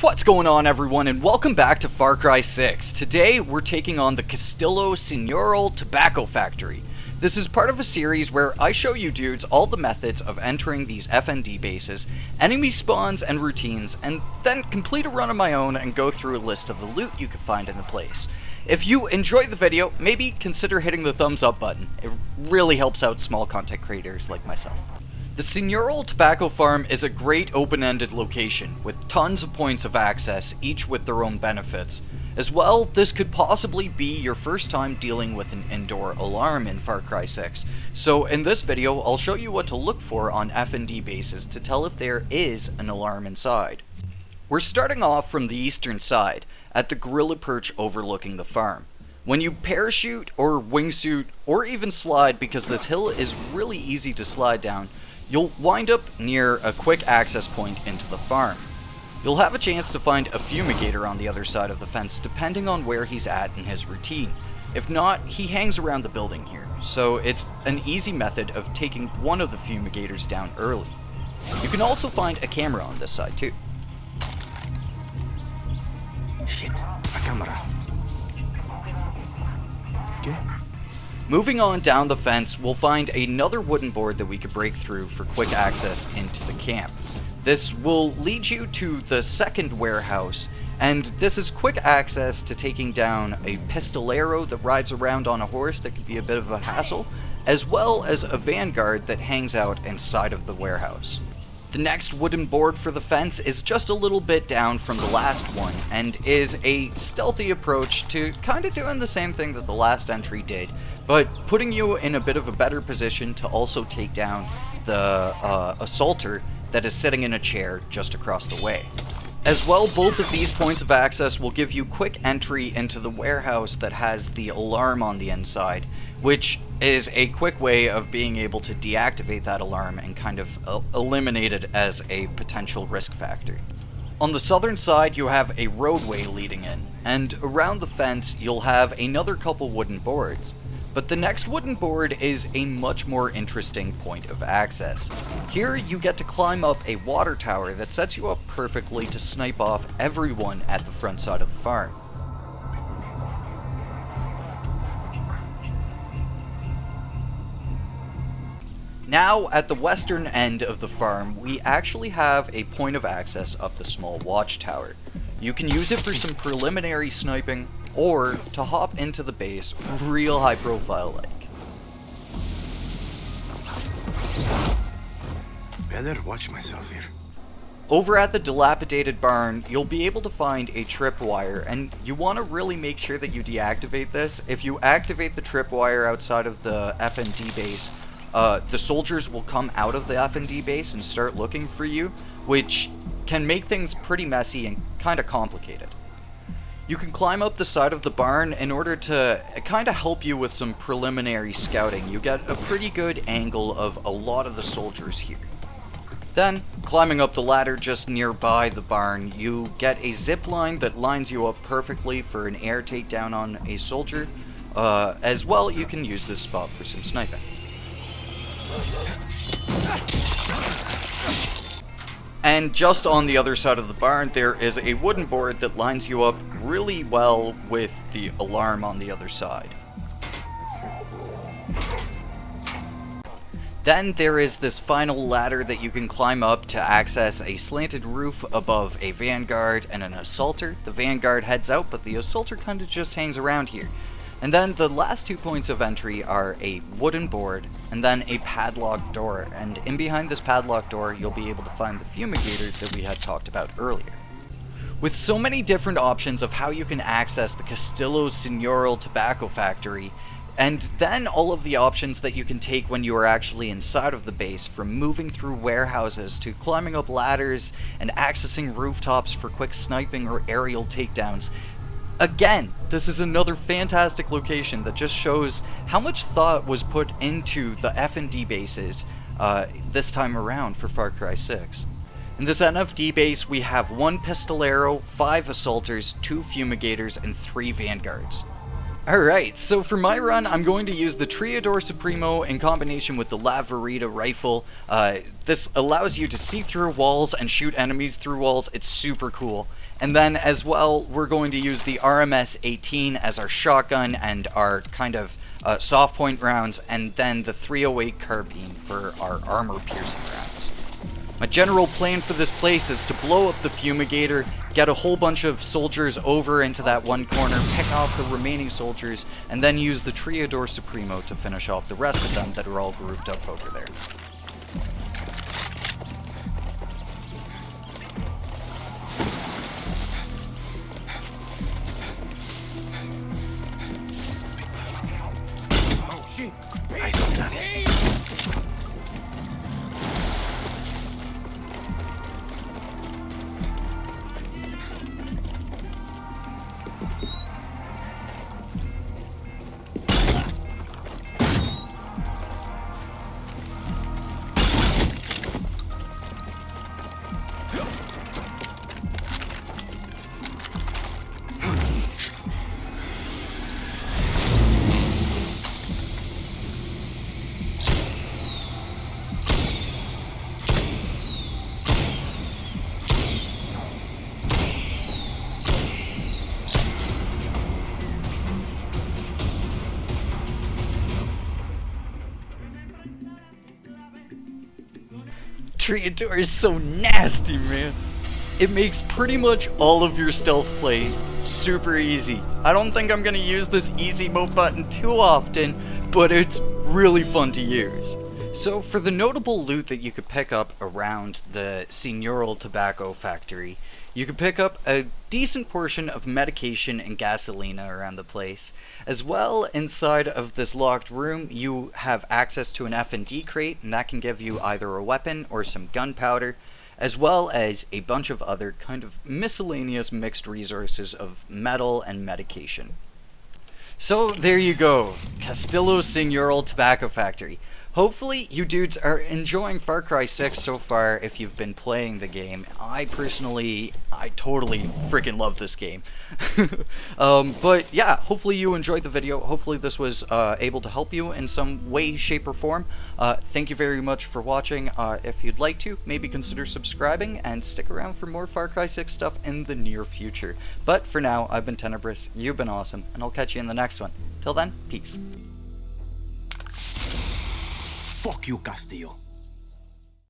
What's going on, everyone, and welcome back to Far Cry 6. Today we're taking on the Señorial Tobacco Factory. This is part of a series where I show you dudes all the methods of entering these FND bases, enemy spawns and routines, and then complete a run of my own and go through a list of the loot you can find in the place. If you enjoyed the video, maybe consider hitting the thumbs up button. It really helps out small content creators like myself. The Señorial Tobacco Farm is a great open-ended location, with tons of points of access, each with their own benefits. As well, this could possibly be your first time dealing with an indoor alarm in Far Cry 6. So in this video, I'll show you what to look for on FND bases to tell if there is an alarm inside. We're starting off from the eastern side, at the gorilla perch overlooking the farm. When you parachute or wingsuit, or even slide, because this hill is really easy to slide down, you'll wind up near a quick access point into the farm. You'll have a chance to find a fumigator on the other side of the fence depending on where he's at in his routine. If not, he hangs around the building here, so it's an easy method of taking one of the fumigators down early. You can also find a camera on this side too. Shit, a camera. Okay. Moving on down the fence, we'll find another wooden board that we could break through for quick access into the camp. This will lead you to the second warehouse, and this is quick access to taking down a pistolero that rides around on a horse that could be a bit of a hassle, as well as a vanguard that hangs out inside of the warehouse. The next wooden board for the fence is just a little bit down from the last one, and is a stealthy approach to kind of doing the same thing that the last entry did, but putting you in a bit of a better position to also take down the assaulter that is sitting in a chair just across the way. As well, both of these points of access will give you quick entry into the warehouse that has the alarm on the inside, which is a quick way of being able to deactivate that alarm and kind of eliminate it as a potential risk factor. On the southern side, you have a roadway leading in, and around the fence you'll have another couple wooden boards. But the next wooden board is a much more interesting point of access. Here you get to climb up a water tower that sets you up perfectly to snipe off everyone at the front side of the farm. Now, at the western end of the farm, we actually have a point of access up the small watchtower. You can use it for some preliminary sniping, or to hop into the base real high profile like. Better watch myself here. Over at the dilapidated barn, you'll be able to find a tripwire, and you want to really make sure that you deactivate this. If you activate the tripwire outside of the FND base, the soldiers will come out of the FND base and start looking for you, which can make things pretty messy and kind of complicated. You can climb up the side of the barn in order to kind of help you with some preliminary scouting. You get a pretty good angle of a lot of the soldiers here. Then, climbing up the ladder just nearby the barn, you get a zip line that lines you up perfectly for an air takedown on a soldier. As well, you can use this spot for some sniping. And just on the other side of the barn, there is a wooden board that lines you up really well with the alarm on the other side. Then there is this final ladder that you can climb up to access a slanted roof above a vanguard and an assaulter. The vanguard heads out, but the assaulter kind of just hangs around here. And then the last 2 points of entry are a wooden board and then a padlocked door, and in behind this padlocked door you'll be able to find the fumigator that we had talked about earlier. With so many different options of how you can access the Señorial Tobacco Factory, and then all of the options that you can take when you are actually inside of the base, from moving through warehouses to climbing up ladders and accessing rooftops for quick sniping or aerial takedowns. Again, this is another fantastic location that just shows how much thought was put into the FND bases this time around for Far Cry 6. In this NFD base, we have 1 pistolero, 5 assaulters, 2 fumigators, and 3 vanguards. Alright, so for my run, I'm going to use the Triador Supremo in combination with the La Verita rifle. This allows you to see through walls and shoot enemies through walls. It's super cool. And then as well, we're going to use the RMS-18 as our shotgun and our kind of soft point rounds, and then the 308 carbine for our armor-piercing rounds. My general plan for this place is to blow up the fumigator, get a whole bunch of soldiers over into that one corner, pick off the remaining soldiers, and then use the Triador Supremo to finish off the rest of them that are all grouped up over there. Oh, shit. Nice one, Dani. Triador is so nasty, man. It makes pretty much all of your stealth play super easy. I don't think I'm gonna use this easy mode button too often, but it's really fun to use. So for the notable loot that you could pick up around the Señorial tobacco factory, you could pick up a decent portion of medication and gasolina around the place. As well, inside of this locked room, you have access to an F&D crate, and that can give you either a weapon or some gunpowder, as well as a bunch of other kind of miscellaneous mixed resources of metal and medication. So there you go, Castillo Señorial Tobacco Factory. Hopefully you dudes are enjoying Far Cry 6 so far if you've been playing the game. I totally freaking love this game. But yeah, hopefully you enjoyed the video. Hopefully this was able to help you in some way, shape, or form. Thank you very much for watching. If you'd like to, maybe consider subscribing and stick around for more Far Cry 6 stuff in the near future. But for now, I've been Tenebrous, you've been awesome, and I'll catch you in the next one. Till then, peace. Fuck you, Castillo.